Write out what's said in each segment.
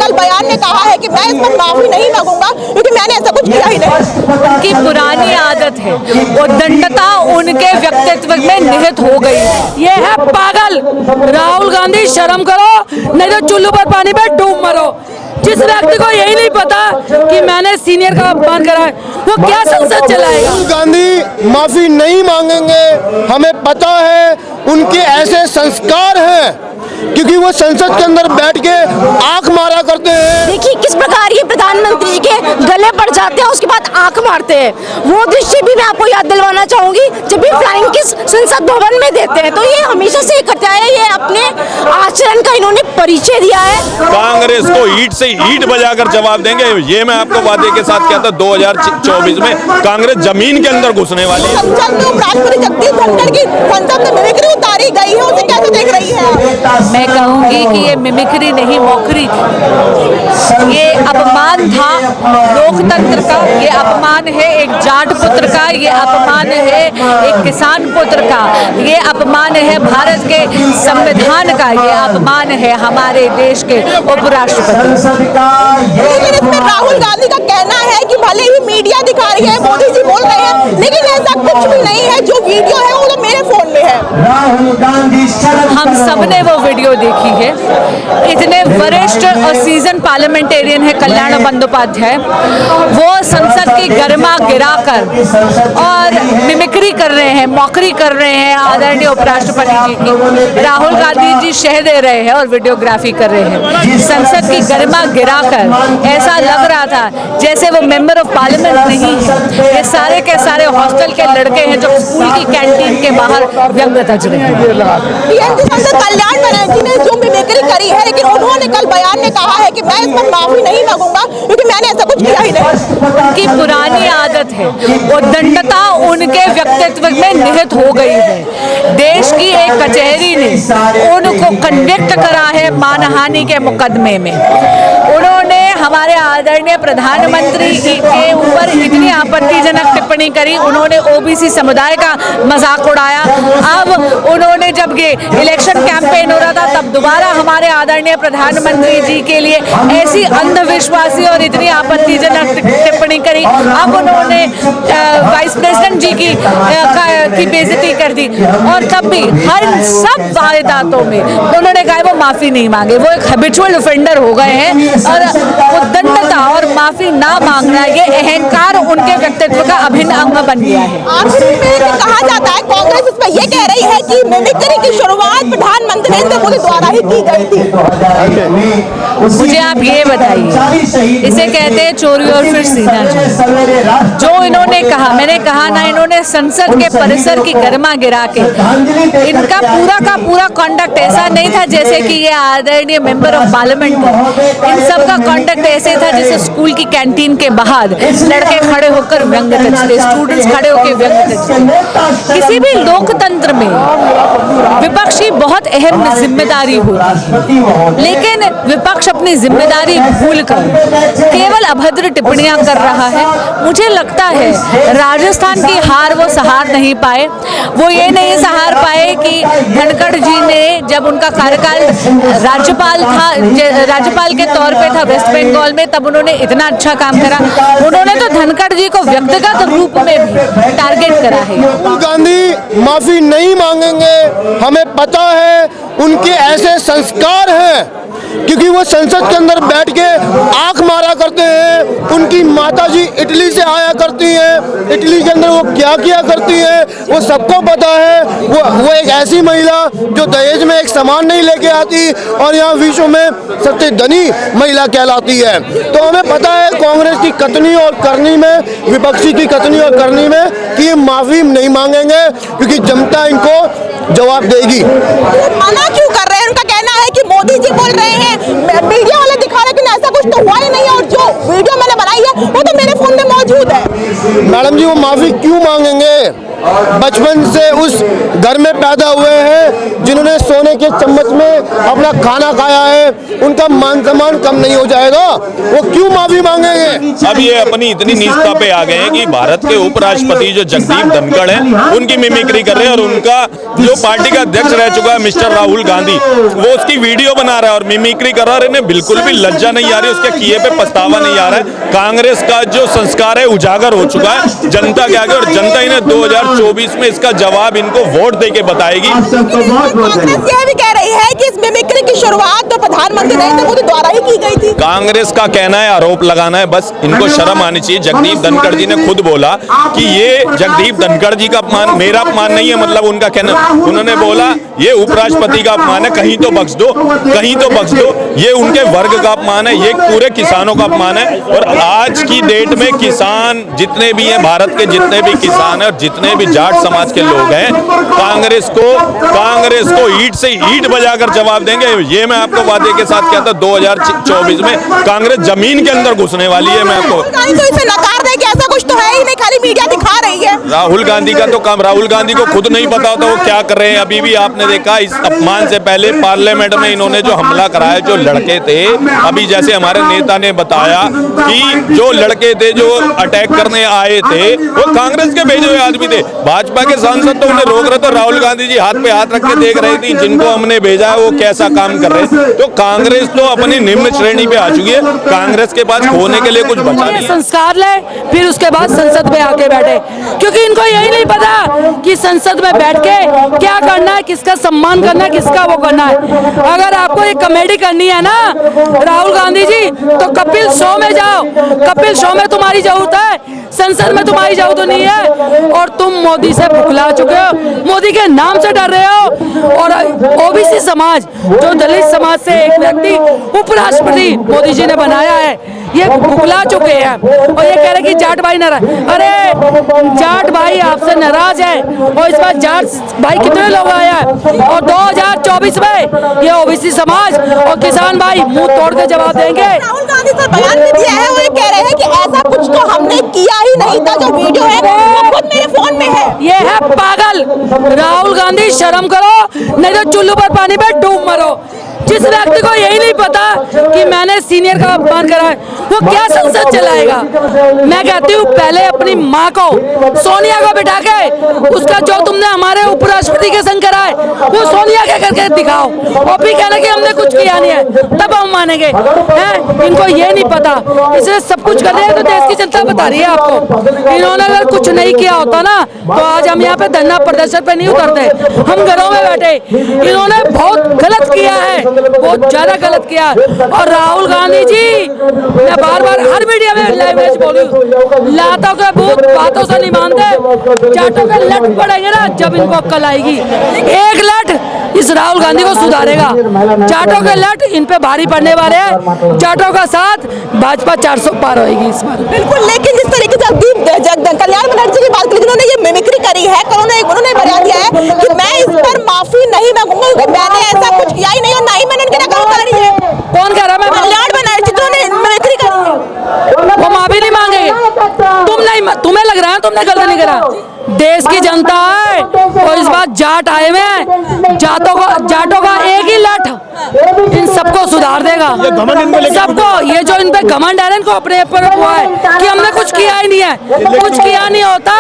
कल बयान में कहा है कि मैं इस पर माफी नहीं मांगूंगा क्योंकि मैंने ऐसा कुछ किया ही नहीं। उनकी पुरानी आदत है, वो दंडता उनके व्यक्तित्व में निहित हो गई है। ये है पागल राहुल गांधी, शर्म करो नहीं तो चुल्लू पर पानी पे डूब मरो। जिस व्यक्ति को यही नहीं पता कि मैंने सीनियर का अपमान करा है वो क्या संसद चलाएगा। राहुल गांधी माफी नहीं मांगेंगे, हमें पता है उनके ऐसे संस्कार हैं क्योंकि वो संसद के अंदर बैठ के आंख मारा करते हैं। देखिए किस प्रकार ये प्रधानमंत्री के गले पड़ जाते हैं, उसके बाद आंख मारते हैं। वो दृश्य भी मैं आपको याद दिलवाना चाहूंगी जब भी फ्लाइंग किस संसद भवन में देते हैं। तो ये हमेशा से करते आए, ये अपने आचरण का इन्होंने परिचय दिया है। कांग्रेस को ईंट से ईंट बजाकर जवाब देंगे, ये मैं आपको वादे के साथ कहता। 2024 में कांग्रेस जमीन के अंदर घुसने वाली है। संसद में उपराष्ट्रपति जगदीप धनखड़ की संसद में मिमिक्री उतारी गई है, उसे कैसे देख रही है? मैं कहूंगी कि ये मिमिक्री नहीं मौखरी थी। ये अपमान था लोकतंत्र का, ये अपमान है एक जाट पुत्र का, ये अपमान है एक किसान पुत्र का, ये अपमान है भारत के संविधान का, ये अपमान है हमारे देश के उपराष्ट्रपति। लेकिन इसमें राहुल गांधी का कहना है कि भले ही मीडिया दिखा रही है, मोदी जी बोल रहे हैं, लेकिन ऐसा कुछ भी नहीं है। जो वीडियो है वो तो मेरे फोन में है। हम सबने वो वीडियो देखी है। इतने वरिष्ठ और सीजन पार्लियामेंटेरियन है कल्याण बंदोपाध्याय, वो संसद की गरिमा गिराकर और मिमिक्री कर रहे हैं, मौखरी कर रहे हैं आदरणीय उपराष्ट्रपति जी की। राहुल गांधी जी शह दे रहे हैं और वीडियोग्राफी कर रहे हैं। संसद की गरिमा गिराकर ऐसा लग रहा था जैसे वो मेंबर ऑफ पार्लियामेंट नहीं है। ये सारे के सारे हॉस्टल के लड़के हैं जो स्कूल की कैंटीन के बाहर व्यंग रच रहे हैं। कल्याण बनर्जी ने जो मिमिक्री करी है, लेकिन उन्होंने कल बयान में कहा है कि मैं इस पर माफी नहीं मांगूंगा क्योंकि मैंने ऐसा कुछ किया ही नहीं। उनकी पुरानी आदत है, वो दंडता उनके व्यक्तित्व में निहित हो गई है। देश की एक कचहरी ने उनको कन्विक्ट करा है मानहानि के मुकदमे में। उन्होंने हमारे आदरणीय प्रधानमंत्री के ऊपर इतनी आपत्तिजनक टिप्पणी करी, उन्होंने ओबीसी समुदाय का मजाक उड़ाया। अब उन्होंने जब ये इलेक्शन कैंपेन हो रहा था तब दोबारा हमारे आदरणीय प्रधानमंत्री जी के लिए ऐसी अंधविश्वासी और इतनी आपत्तिजनक टिप्पणी करी। अब उन्होंने वाइस प्रेसिडेंट जी की बेइज्जती कर दी और तब भी हर सब वायदातों में उन्होंने कहा वो माफी नहीं मांगे। वो एक हैबिचुअल ऑफेंडर हो गए हैं और वो दंडता और माफी ना मांगना ये अहंकार उनके व्यक्तित्व का अभिन्न अंग बन गया है। आखिर में कहा जाता है कांग्रेस इस पर ये कह रही है कि मिमिक्री की शुरुआत प्रधानमंत्री नरेंद्र मोदी द्वारा ही की गई थी। मुझे आप ये बताइए, इसे कहते हैं चोरी और फिर सीना चोरी। जो इन्होंने कहा, मैंने कहा ना, इन्होंने संसद के परिसर की गरिमा गिरा के, इनका पूरा का पूरा कॉन्डक्ट ऐसा नहीं था जैसे कि ये आदरणीय मेंबर ऑफ पार्लियामेंट का। इन सब का कॉन्डक्ट ऐसे था जैसे स्कूल की कैंटीन के बाहर लड़के खड़े होकर व्यंग रचते, स्टूडेंट्स खड़े होकर व्यंग रचते। किसी भी लोकतंत्र में विपक्ष की बहुत अहम जिम्मेदारी होती है, लेकिन विपक्ष अपनी जिम्मेदारी भूलकर केवल अभद्र टिप्पणियां कर रहा है। मुझे लगता है राजस्थान की हार वो सहार नहीं पाए। वो ये नहीं सहार पाए कि धनखड़ जी ने जब उनका कार्यकाल राज्यपाल था, राज्यपाल के तौर पे था वेस्ट बंगाल में, तब उन्होंने इतना अच्छा काम करा। उन्होंने तो धनखड़ जी को व्यक्तिगत रूप में भी टारगेट करा है। राहुल गांधी माफी नहीं मांगेंगे, हमें पता है उनके ऐसे संस्कार हैं क्योंकि वो संसद के अंदर बैठ के आंख मारा करते हैं। उनकी माताजी इटली से आया करती हैं, इटली के अंदर वो क्या किया करती हैं वो सबको पता है। वो एक ऐसी महिला जो दहेज में एक सामान नहीं लेके आती और यहाँ विश्व में सबसे धनी महिला कहलाती है। तो हमें पता है कांग्रेस की कथनी और करनी में, विपक्षी की कथनी और करनी में कि ये माफी नहीं मांगेंगे क्योंकि जनता इनको जवाब देगी। मना क्यों कर रहे हैं? उनका कहना है कि मोदी जी बोल रहे हैं, मीडिया वाले दिखा रहे हैं, लेकिन ऐसा कुछ तो हुआ ही नहीं है और जो वीडियो मैंने बनाई है वो तो मेरे फोन में मौजूद है। मैडम जी वो माफी क्यों मांगेंगे? बचपन से उस घर में पैदा हुए हैं, जिन्होंने सोने के चम्मच में अपना खाना खाया है, उनका मान सम्मान कम नहीं हो जाएगा? वो क्यों माफी मांगेंगे? अब ये अपनी इतनी नीचता पे आ गए हैं कि भारत के उपराष्ट्रपति जो जगदीप धनखड़ हैं उनकी मिमिक्री कर रहे हैं, और उनका जो पार्टी का अध्यक्ष रह चुका है मिस्टर राहुल गांधी, वो उसकी वीडियो बना रहा है और मिमिक्री कर रहा है। इन्हें बिल्कुल भी लज्जा नहीं आ रही, उसके किए पे पछतावा नहीं आ रहा है। कांग्रेस का जो संस्कार है उजागर हो चुका है जनता के आगे, और जनता इन्हें 2024 में इसका जवाब इनको वोट देके बताएगी। कांग्रेस यह भी कह रही है कि इस मिमिक्री की शुरुआत तो प्रधानमंत्री नरेंद्र मोदी द्वारा ही की गई थी। कांग्रेस का कहना है, आरोप लगाना है, बस इनको शर्म आनी चाहिए। जगदीप धनखड़ जी ने खुद बोला कि ये जगदीप धनखड़ जी का अपमान, मेरा अपमान नहीं है, मतलब उनका कहना, उन्होंने बोला ये उपराष्ट्रपति का अपमान है, कहीं तो बख्श दो, कहीं तो बख्श दो। ये उनके वर्ग का अपमान है, ये पूरे किसानों का अपमान है। और आज की डेट में किसान जितने भी हैं, भारत के जितने भी किसान हैं और जितने भी जाट समाज के लोग हैं, कांग्रेस को ईंट से ईंट बजाकर जवाब देंगे। ये मैं आपको वादे के साथ कहता, 2024 में कांग्रेस जमीन के अंदर घुसने वाली है। मैं आपको इसे नकार दे कि ऐसा कुछ तो है ही नहीं, खाली मीडिया दिखा रही है। राहुल गांधी का तो काम, राहुल गांधी को खुद नहीं पता होता वो क्या कर रहे हैं। अभी भी आपने देखा इस अपमान से पहले पार्लियामेंट में इन्होंने जो हमला कराया, जो लड़के थे, अभी जैसे हमारे नेता ने बताया कि जो लड़के थे जो अटैक करने आए थे वो कांग्रेस के भेजे हुए आदमी थे। भाजपा के सांसद तो उन्हें रोक रहे थे, राहुल गांधी जी हाथ पे हाथ रख के देख रही थी जिनको हमने भेजा है वो कैसा काम कर रहे हैं। तो कांग्रेस तो अपनी निम्न श्रेणी पे आ चुकी है, कांग्रेस के पास होने के लिए कुछ बचा नहीं है। संस्कार ले, फिर उसके बाद संसद में आके बैठे, क्योंकि इनको यही नहीं पता कि संसद में बैठ के क्या करना है, किसका सम्मान करना है, किसका वो करना है। अगर आपको ये कॉमेडी करनी है ना राहुल गांधी जी, तो कपिल शो में जाओ। कपिल शो में तुम्हारी जरूरत है, संसद में तुम्हारी जरूरत नहीं है। और तुम मोदी से भुखला चुके हो, मोदी के नाम से डर रहे हो। और ओबीसी समाज, जो दलित समाज से एक व्यक्ति उपराष्ट्रपति मोदी जी ने बनाया है, ये भुखला चुके हैं और ये कह रहे कि जाट भाई नाराज। अरे जाट भाई आपसे नाराज है, और इस बार जाट भाई कितने लोग आए हैं, और 2024 में ये ओबीसी समाज और किसान भाई मुंह तोड़ के जवाब देंगे। राहुल गांधी सर बयान भी दिया है, वो ये कह रहे हैं कि ऐसा कुछ तो हमने किया ही नहीं था, जो वीडियो है वो खुद मेरे फोन में है। ये है पागल। राहुल गांधी शर्म करो, नहीं तो चुल्लू पर पानी पे डूब मरो। जिस व्यक्ति को यही नहीं पता कि मैंने सीनियर का अपमान करा है, वो क्या संसद चलाएगा। मैं कहती हूँ पहले अपनी माँ को, सोनिया को बिठा के, उसका जो तुमने हमारे उपराष्ट्रपति के संग करा है वो सोनिया के करके दिखाओ, और भी कहना कि हमने कुछ किया नहीं है, तब हम मानेंगे। हैं, इनको ये नहीं पता, इसलिए सब कुछ कर रहे हैं। तो देश की जनता बता रही है आपको। इन्होंने अगर कुछ नहीं किया होता ना तो आज हम यहाँ पे धरना प्रदर्शन पे नहीं उतरते, हम घरों में बैठे। इन्होंने बहुत गलत किया है, बहुत ज्यादा गलत किया। और राहुल गांधी जी, मैं बार बार हर मीडिया में लाइव मैच बोलूं, लातों के भूत बातों से नहीं मानते। जाटों के लट पड़ेंगे ना जब इनको अक्ल आएगी। एक लट इस राहुल गांधी को सुधारेगा, जाटों के लट इन पे भारी पड़ने वाले हैं। जाटों का साथ भाजपा 400 पार होगी इस बार। बिल्कुल, लेकिन जिस तरीके से कल्याण बनर्जी की बात करी, जिन्होंने ये मिमिक्री करी है, उन्होंने बयान दिया है कि मैं इस पर माफी नहीं मांगूंगा, मैंने ऐसा कुछ किया ही नहीं और ना ही मैंने इनके नकल करी है। कौन कह रहा है? कल्याण बनर्जी जिन्होंने मिमिक्री करी है, वो माफी नहीं मांगेंगे। तुम नहीं, तुम्हें लग रहा है तुमने गलत नहीं करा। देश की जनता है और इस बार जाट आए हुए, जाटों का एक ही लठ इन सबको सुधार देगा, सबको। ये जो इन पे घमंड है, इनको अपने ऊपर हुआ है कि हमने कुछ किया ही नहीं है। कुछ किया नहीं होता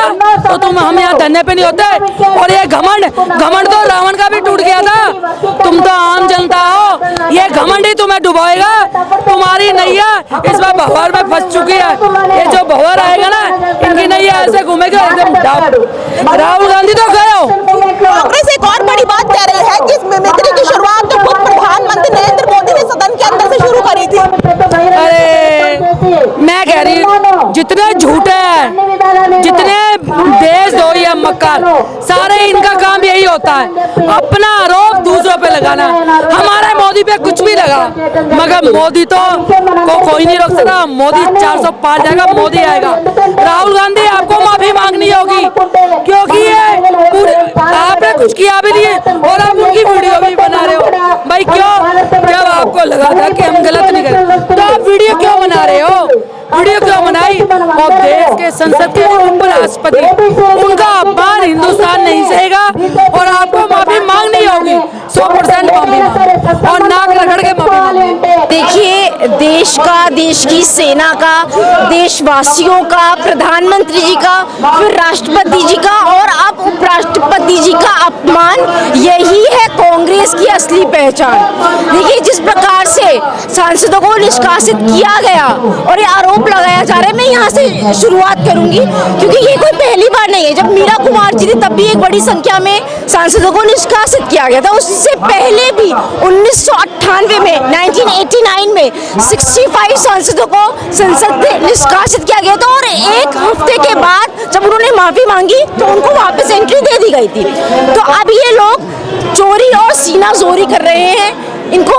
तो तुम हम यहाँ धरने पे नहीं होते। और ये घमंड तो रावण का भी टूट गया था। तुम तो आम जनता हो, ये घमंड ही तुम्हें डुबोएगा। तुम्हारी नैया इस बार भंवर में फंस चुकी है। ये जो भंवर आएगा ना, इनकी नैया ऐसे घूमेगा एकदम। राहुल गांधी तो गए हो। कांग्रेस एक और बड़ी बात कह रही है कि इस मिमिक्री की शुरुआत तो खुद प्रधानमंत्री नरेंद्र मोदी ने सदन के अंदर से शुरू करी थी। अरे मैं कह रही हूँ, जितने झूठे हैं, जितने देशद्रोही है, मक्कार, सारे इनका काम यही होता है, अपना आरोप दूसरों पे लगाना। हमारे मोदी पे कुछ भी लगा, मगर मोदी तो को कोई नहीं रोक सकता। मोदी 400 पार जाएगा, मोदी आएगा। राहुल गांधी आपको माफी मांगनी होगी, क्योंकि ये आपने कुछ किया भी नहीं और आप उनकी वीडियो भी बना रहे हो। भाई क्यों? जब आपको लगा था कि हम गलत नहीं कर, तो आप वीडियो क्यों बना रहे हो? वीडियो क्यों बनाई? और देश के संसद के उपराष्ट्रपति, उनका अपमान हिंदुस्तान नहीं सहेगा और आपको माफी मांगनी होगी, 100% माफी मांगो और नाक रगड़ के माफी मांगो। देखिए, देश का, देश की सेना का, देशवासियों का, प्रधानमंत्री जी का, फिर राष्ट्रपति जी का और अब उपराष्ट्रपति जी का अपमान, यही है कांग्रेस की असली पहचान। देखिए, जिस प्रकार से सांसदों को निष्कासित किया गया और ये आरोप लगाया जा रहा है, मैं यहाँ से शुरुआत करूंगी क्योंकि ये कोई पहली बार नहीं है। जब मीरा कुमार जी थी तब भी एक बड़ी संख्या में सांसदों को निष्कासित किया गया था। उससे पहले भी 1998 में, 1989 में 65 सांसदों को संसद से निष्कासित किया गया था और एक हफ्ते के बाद जब उन्होंने माफी मांगी तो उनको वापस एंट्री दे दी गई थी। तो अब ये लोग चोरी और सीना जोरी कर रहे हैं। इनको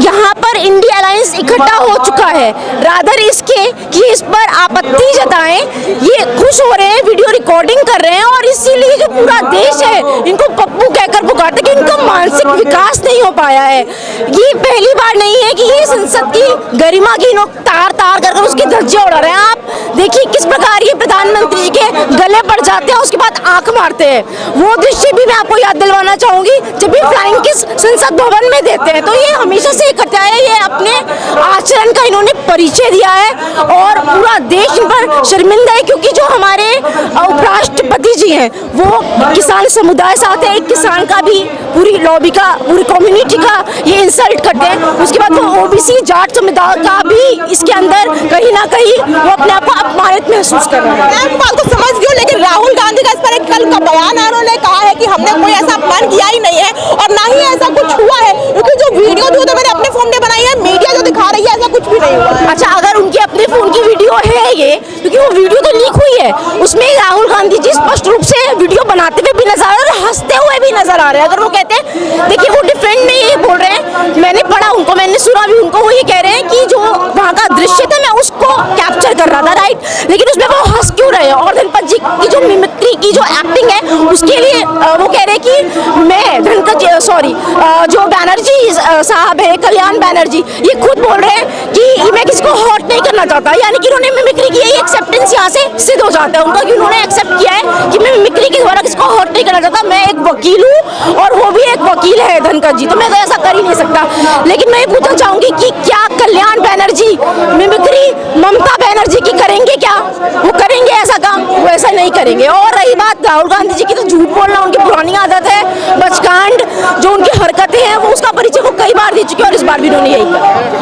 यहाँ पर इंडिया अलायंस इकट्ठा हो चुका है, रादर इसके कि इस पर आपत्ति जताएं, ये खुश हो रहे हैं, वीडियो रिकॉर्डिंग कर रहे हैं और इसीलिए जो पूरा देश है इनको पप्पू कहकर पुकारते कि इनका मानसिक विकास नहीं हो पाया है। ये पहली बार नहीं है कि ये संसद की गरिमा की लोग तार तार कर उसकी धज्जियां उड़ा रहे हैं। आप देखिए किस प्रकार ये प्रधानमंत्री जी के गले पड़ जाते हैं, उसके बाद आंख मारते हैं। वो दृश्य भी मैं आपको याद दिलवाना चाहूंगी जब भी फ्लाइंग किस संसद भवन में देते हैं। तो ये हमेशा से करते आए, ये अपने आचरण का इन्होंने परिचय दिया है और पूरा देश इन पर शर्मिंदा है क्योंकि जो हमारे उपराष्ट्रपति जी हैं वो किसान समुदाय से आते हैं। एक किसान का भी, पूरी लॉबी का, पूरी कम्युनिटी का ये इंसल्ट करते हैं। उसके बाद वो ओबीसी जाट समुदाय का भी इसके अंदर कहीं ना कहीं वो अपने आप को अपमानित महसूस कर रहे हैं। मैं बात को समझ गई हूं, लेकिन राहुल गांधी का इस पर एक कल का बयान है, उन्होंने कहा है कि हमने कोई ऐसा अपमान किया ही नहीं है और ना ही ऐसा कुछ हुआ है क्योंकि जो वीडियो थी वो तो मैंने अपने फोन में बनाई है, मीडिया जो दिखा रही है ऐसा कुछ भी नहीं हुआ है। अच्छा, अगर उनके अपने फोन की वीडियो है ये, क्योंकि वो वीडियो तो लीक हुई है, उसमें राहुल गांधी जी स्पष्ट रूप से वीडियो बनाते हुए भी नजर आ रहे हैं और हंसते हुए भी नजर आ रहे हैं। अगर वो कहते हैं, देखिए वो डिफरेंट में ये बोल रहे हैं, मैंने पढ़ा उनको, मैंने सुना भी उनको, वो ये कह रहे हैं कि जो वहाँ का दृश्य था मैं उसको कैप्चर कर रहा था, राइट, लेकिन उसमें वो हंस क्यों रहे हैं? और धनपत जी की जो मिमिक्री की जो एक्टिंग है उसके लिए वो कह रहे हैं कि मैं धनपत सॉरी जो बैनर्जी साहब है, कल्याण बैनर्जी, ये खुद बोल रहे हैं कि मैं किसी को हर्ट नहीं करना चाहता, यानी कि उन्होंने मिमिक्री की है। एक्सेप्टेंस यहाँ से सिद्ध हो जाता है उनका कि उन्होंने एक्सेप्ट किया है कि मैं मिमिक्री के द्वारा किसी को हर्ट नहीं करना चाहता, मैं एक वकील हूँ और वो भी एक वकील है धनखड़ जी, तो मैं तो ऐसा कर ही नहीं सकता। लेकिन मैं ये पूछना चाहूंगी कि क्या कल्याण बैनर्जी मिमिक्री ममता बनर्जी की करेंगे? क्या वो करेंगे ऐसा काम? वो ऐसा नहीं करेंगे। और रही बात राहुल गांधी जी की, तो झूठ बोलना उनकी पुरानी आदत है, बचकांड जो उनकी हरकतें हैं वो उसका परिचय वो कई बार दे चुके हैं और इस बार भी उन्होंने यही किया।